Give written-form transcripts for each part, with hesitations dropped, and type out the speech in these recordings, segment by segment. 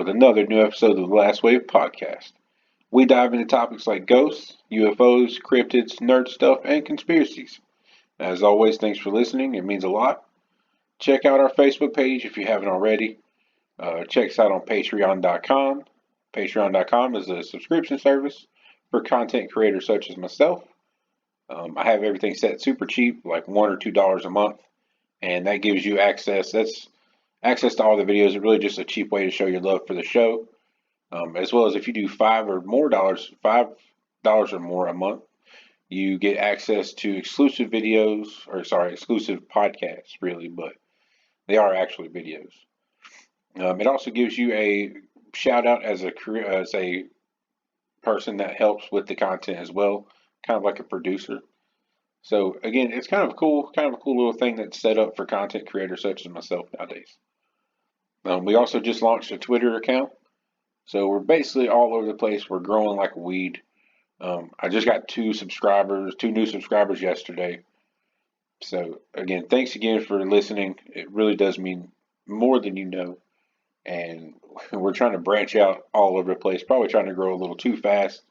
with another new episode of the Last Wave podcast. We dive into topics like ghosts, UFOs, cryptids, nerd stuff, and conspiracies. As always, thanks for listening. It means a lot. Check out our Facebook page if you haven't already. Check us out on Patreon.com. Patreon.com is a subscription service for content creators such as myself. I have everything set super cheap, like $1 or $2 a month, and that gives you access. That's access to all the videos. It's really just a cheap way to show your love for the show. As well as if you do $5 or more a month, you get access to exclusive videos, exclusive podcasts, really, but they are actually videos. It also gives you a shout out as a person that helps with the content as well, kind of like a producer. So again, it's kind of a cool little thing that's set up for content creators such as myself nowadays. We also just launched a Twitter account, so we're basically all over the place. We're growing like a weed. I just got two new subscribers yesterday. So again, thanks again for listening. It really does mean more than you know. And we're trying to branch out all over the place, probably trying to grow a little too fast,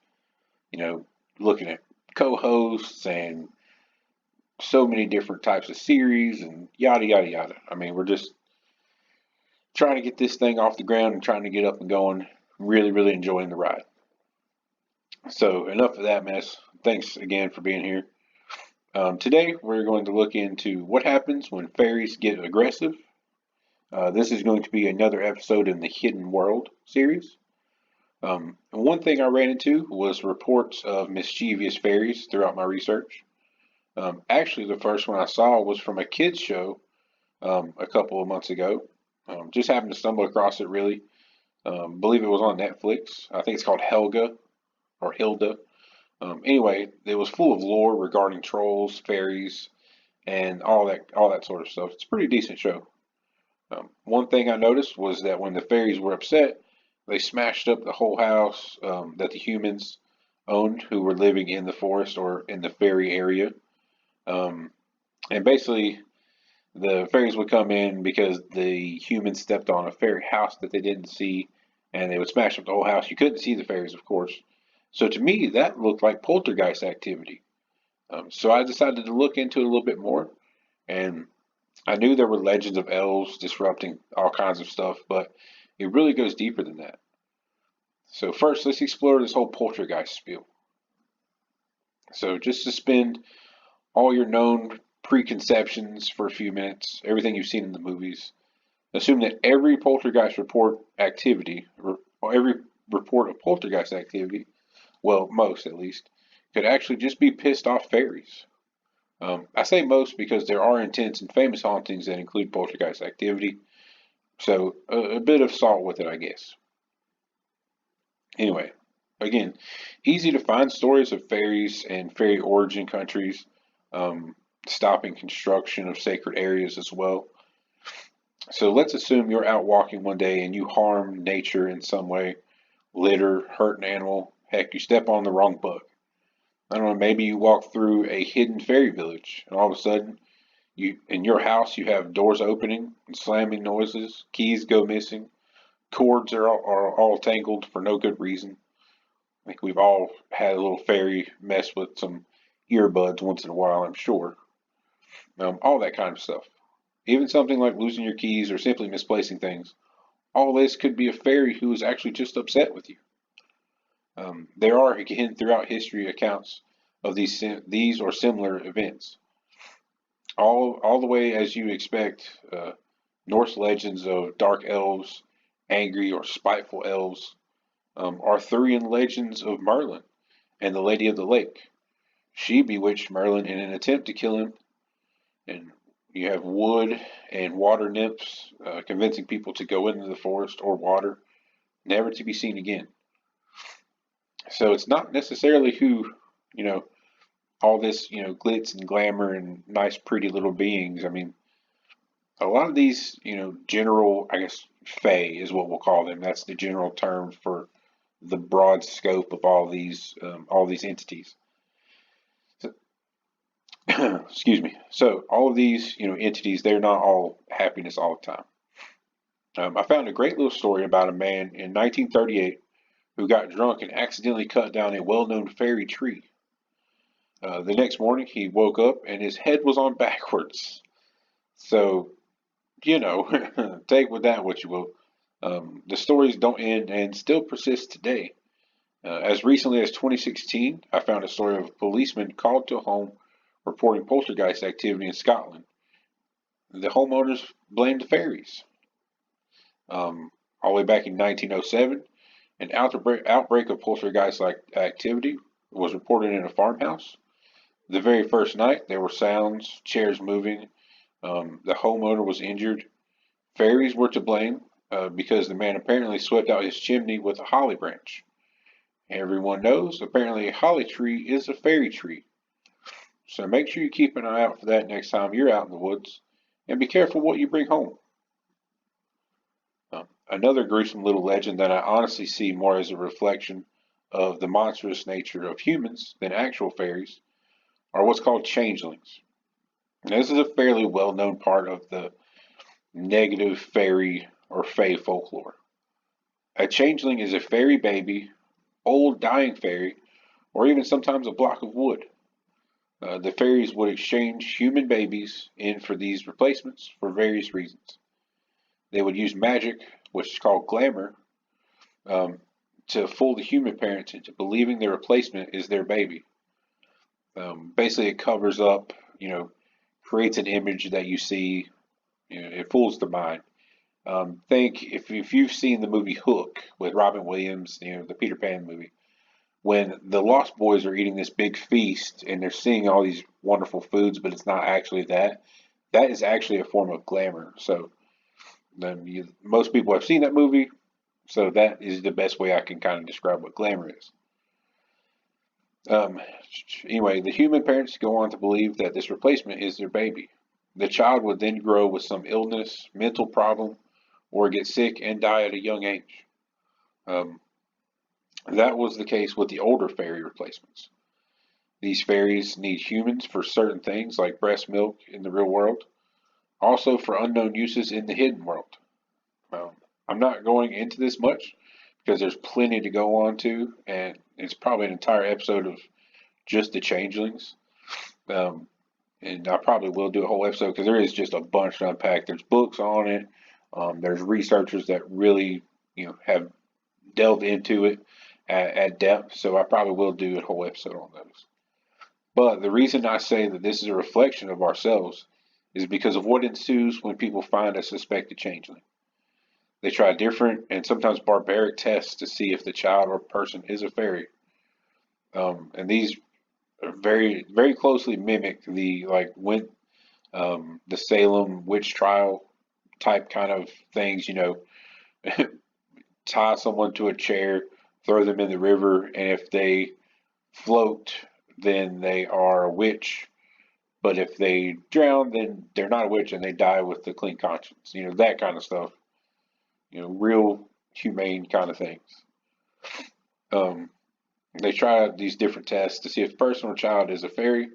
looking at co-hosts and so many different types of series and yada, yada, yada. I mean, we're just trying to get this thing off the ground and trying to get up and going. Really, really enjoying the ride. So enough of that mess. Thanks again for being here. Today we're going to look into what happens when fairies get aggressive. This is going to be another episode in the Hidden World series. One thing I ran into was reports of mischievous fairies throughout my research. Actually, the first one I saw was from a kids show a couple of months ago. Just happened to stumble across it, really. Believe it was on Netflix. I think it's called Helga or Hilda. Anyway, it was full of lore regarding trolls, fairies, and all that sort of stuff. It's a pretty decent show. One thing I noticed was that when the fairies were upset, they smashed up the whole house that the humans owned who were living in the forest or in the fairy area. And basically, the fairies would come in because the humans stepped on a fairy house that they didn't see, and they would smash up the whole house. You couldn't see the fairies, of course. So to me, that looked like poltergeist activity. So I decided to look into it a little bit more, and I knew there were legends of elves disrupting all kinds of stuff, but it really goes deeper than that. So first, let's explore this whole poltergeist spiel. So just suspend all your known preconceptions for a few minutes, everything you've seen in the movies. Assume that every poltergeist report activity, or every report of poltergeist activity, well, most at least, could actually just be pissed off fairies. I say most because there are intense and famous hauntings that include poltergeist activity, so a bit of salt with it, I guess. Anyway, again, easy to find stories of fairies and fairy origin countries, stopping construction of sacred areas as well. So let's assume you're out walking one day and you harm nature in some way, litter, hurt an animal, heck, you step on the wrong bug. I don't know, maybe you walk through a hidden fairy village and all of a sudden in your house you have doors opening and slamming noises, keys go missing, cords are all tangled for no good reason. I think we've all had a little fairy mess with some earbuds once in a while, I'm sure. All that kind of stuff. Even something like losing your keys or simply misplacing things. All this could be a fairy who is actually just upset with you. There are, again, throughout history accounts of these or similar events. All the way as you expect, Norse legends of dark elves, angry or spiteful elves, Arthurian legends of Merlin and the Lady of the Lake. She bewitched Merlin in an attempt to kill him, and you have wood and water nymphs convincing people to go into the forest or water, never to be seen again. So it's not necessarily who, all this, glitz and glamour and nice, pretty little beings. I mean, a lot of these, general, I guess, fae is what we'll call them. That's the general term for the broad scope of all these entities. So, excuse me. So all of these, entities, they're not all happiness all the time. I found a great little story about a man in 1938 who got drunk and accidentally cut down a well-known fairy tree. The next morning, he woke up and his head was on backwards. So, you know, take with that what you will. The stories don't end and still persist today. As recently as 2016, I found a story of a policeman called to a home reporting poltergeist activity in Scotland. The homeowners blamed the fairies. All the way back in 1907, an outbreak of poltergeist-like activity was reported in a farmhouse. The very first night, there were sounds, chairs moving. The homeowner was injured. Fairies were to blame because the man apparently swept out his chimney with a holly branch. Everyone knows apparently a holly tree is a fairy tree. So make sure you keep an eye out for that next time you're out in the woods, and be careful what you bring home. Another gruesome little legend that I honestly see more as a reflection of the monstrous nature of humans than actual fairies are what's called changelings. Now, this is a fairly well known part of the negative fairy or fae folklore. A changeling is a fairy baby, old dying fairy, or even sometimes a block of wood. The fairies would exchange human babies in for these replacements for various reasons. They would use magic, which is called glamour, um, to fool the human parents into believing their replacement is their baby. Basically, it covers up, creates an image that you see. It fools the mind. Think if you've seen the movie Hook with Robin Williams, the Peter Pan movie, when the Lost Boys are eating this big feast and they're seeing all these wonderful foods, but it's not actually that. That is actually a form of glamour. So most people have seen that movie, so that is the best way I can kind of describe what glamour is. Um, anyway, the human parents go on to believe that this replacement is their baby. The child would then grow with some illness, mental problem, or get sick and die at a young age. Um, that was the case with the older fairy replacements. These fairies need humans for certain things like breast milk in the real world, also for unknown uses in the hidden world. Um, I'm not going into this much because there's plenty to go on to, and it's probably an entire episode of just the changelings. Um, and I probably will do a whole episode because there is just a bunch to unpack. There's books on it. There's researchers that really, have delved into it at depth. So I probably will do a whole episode on those. But the reason I say that this is a reflection of ourselves is because of what ensues when people find a suspected changeling. They try different and sometimes barbaric tests to see if the child or person is a fairy. And these very, very closely mimic the Salem witch trial type kind of things, tie someone to a chair, throw them in the river, and if they float, then they are a witch. But if they drown, then they're not a witch and they die with a clean conscience. That kind of stuff. Real humane kind of things. Um, they try these different tests to see if a person or child is a fairy.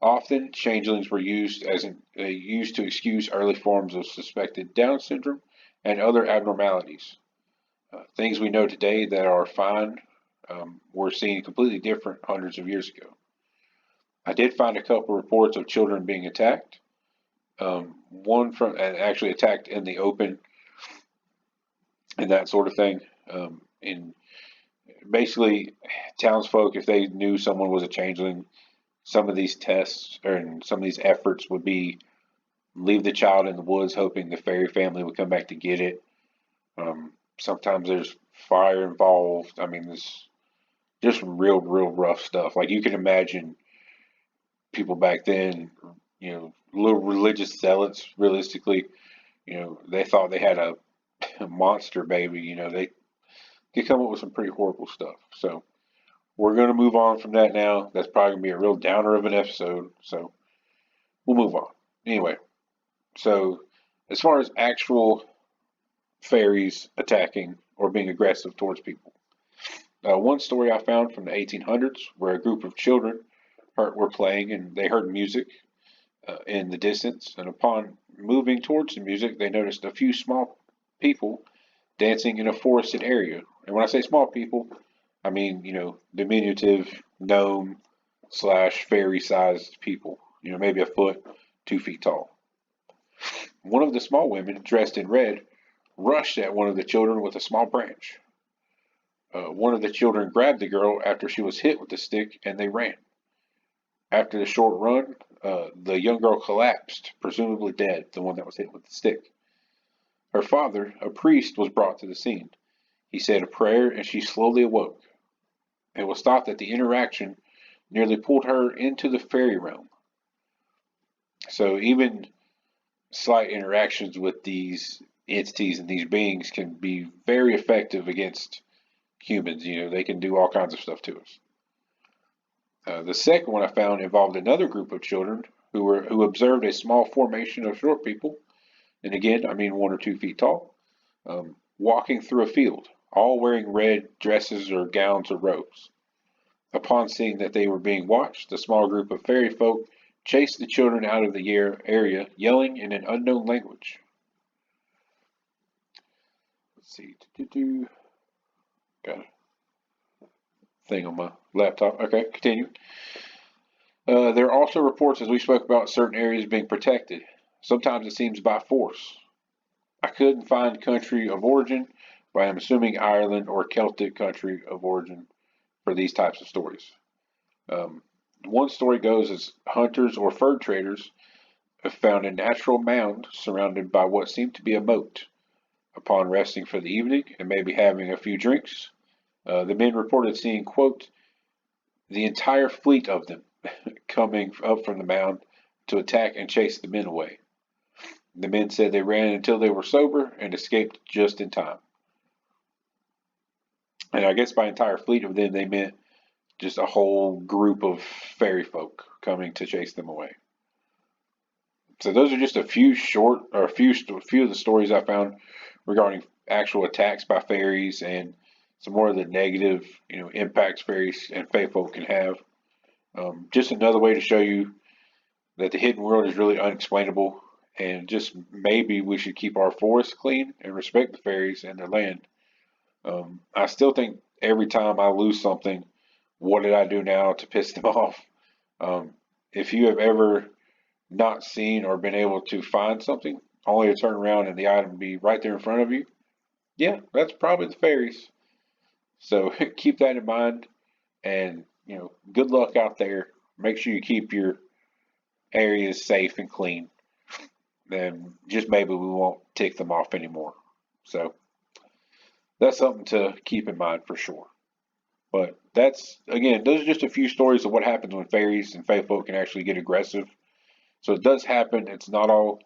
Often, changelings were used to excuse early forms of suspected Down syndrome and other abnormalities. Things we know today that are fine were seen completely different hundreds of years ago. I did find a couple reports of children being attacked. One and actually attacked in the open and that sort of thing. And basically, townsfolk, if they knew someone was a changeling, some of these tests and some of these efforts would be leave the child in the woods, hoping the fairy family would come back to get it. Sometimes there's fire involved. I mean, this just real, real rough stuff. Like you can imagine people back then, little religious zealots, realistically, they thought they had a monster baby. They could come up with some pretty horrible stuff. So we're going to move on from that now. That's probably going to be a real downer of an episode. So we'll move on. Anyway, so as far as actual fairies attacking or being aggressive towards people, one story I found from the 1800s where a group of children were playing and they heard music in the distance, and upon moving towards the music, they noticed a few small people dancing in a forested area. And when I say small people, I mean, diminutive gnome slash fairy sized people, maybe a foot, 2 feet tall. One of the small women, dressed in red, rushed at one of the children with a small branch. One of the children grabbed the girl after she was hit with the stick, and they ran. After the short run, the young girl collapsed, presumably dead, the one that was hit with the stick. Her father, a priest, was brought to the scene. He said a prayer, and she slowly awoke. It was thought that the interaction nearly pulled her into the fairy realm. So even slight interactions with these entities and these beings can be very effective against humans. They can do all kinds of stuff to us. The second one I found involved another group of children who observed a small formation of short people, and again, I mean 1 or 2 feet tall, walking through a field, all wearing red dresses or gowns or robes. Upon seeing that they were being watched, the small group of fairy folk chased the children out of the area, yelling in an unknown language. Let's see. Got a thing on my laptop. Okay, continue. There are also reports, as we spoke about, certain areas being protected. Sometimes it seems by force. I couldn't find country of origin, but I'm assuming Ireland or Celtic country of origin for these types of stories. One story goes as hunters or fur traders have found a natural mound surrounded by what seemed to be a moat. Upon resting for the evening and maybe having a few drinks, the men reported seeing, quote, the entire fleet of them coming up from the mound to attack and chase the men away. The men said they ran until they were sober and escaped just in time. And I guess by entire fleet of them, they meant just a whole group of fairy folk coming to chase them away. So those are just a few of the stories I found regarding actual attacks by fairies and some more of the negative, impacts fairies and fae folk can have. Just another way to show you that the hidden world is really unexplainable, and just maybe we should keep our forests clean and respect the fairies and their land. I still think every time I lose something, what did I do now to piss them off? If you have ever not seen or been able to find something, only to turn around and the item be right there in front of you, yeah, that's probably the fairies. So keep that in mind, and good luck out there. Make sure you keep your areas safe and clean. Then just maybe we won't tick them off anymore. So that's something to keep in mind for sure. But those are just a few stories of what happens when fairies and fae folk can actually get aggressive. So it does happen. It's not all,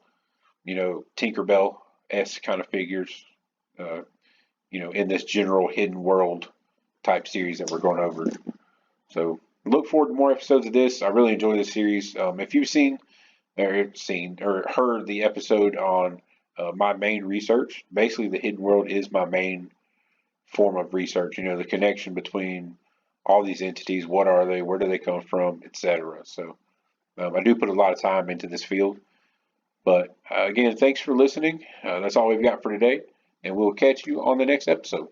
Tinkerbell-esque kind of figures, in this general hidden world type series that we're going over. So look forward to more episodes of this. I really enjoy this series. If you've seen or heard the episode on my main research, basically the hidden world is my main form of research. The connection between all these entities. What are they? Where do they come from? Etc. So I do put a lot of time into this field. But again, thanks for listening. That's all we've got for today, and we'll catch you on the next episode.